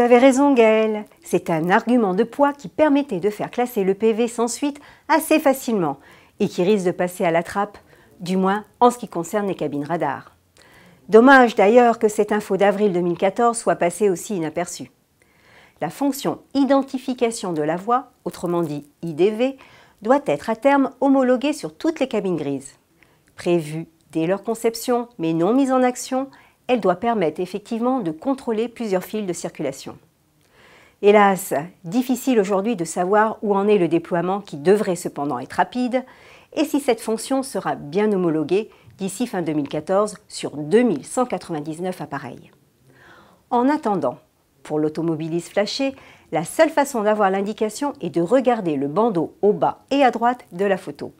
avez raison Gaëlle, c'est un argument de poids qui permettait de faire classer le PV sans suite assez facilement et qui risque de passer à la trappe, du moins en ce qui concerne les cabines radars. Dommage d'ailleurs que cette info d'avril 2014 soit passée aussi inaperçue. La fonction identification de la voie, autrement dit IDV, doit être à terme homologuée sur toutes les cabines grises. Prévue dès leur conception mais non mise en action, elle doit permettre effectivement de contrôler plusieurs fils de circulation. Hélas, difficile aujourd'hui de savoir où en est le déploiement qui devrait cependant être rapide et si cette fonction sera bien homologuée d'ici fin 2014 sur 2199 appareils. En attendant, pour l'automobiliste flashé, la seule façon d'avoir l'indication est de regarder le bandeau au bas et à droite de la photo.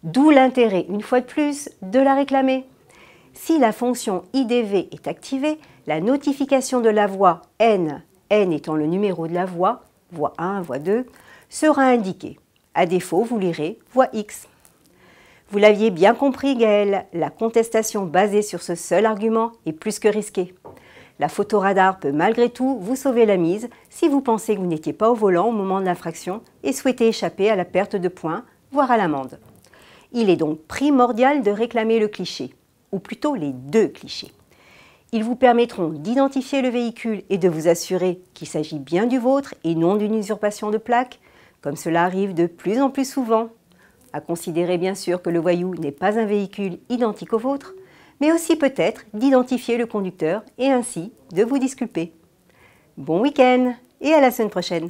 D'où l'intérêt, une fois de plus, de la réclamer. Si la fonction IDV est activée, la notification de la voie N, N étant le numéro de la voie 1, voie 2, sera indiquée. À défaut, vous lirez voie X. Vous l'aviez bien compris Gaëlle, la contestation basée sur ce seul argument est plus que risquée. La photoradar peut malgré tout vous sauver la mise si vous pensez que vous n'étiez pas au volant au moment de l'infraction et souhaitez échapper à la perte de points, voire à l'amende. Il est donc primordial de réclamer le cliché, ou plutôt les deux clichés. Ils vous permettront d'identifier le véhicule et de vous assurer qu'il s'agit bien du vôtre et non d'une usurpation de plaque, comme cela arrive de plus en plus souvent. À considérer bien sûr que le voyou n'est pas un véhicule identique au vôtre, mais aussi peut-être d'identifier le conducteur et ainsi de vous disculper. Bon week-end et à la semaine prochaine.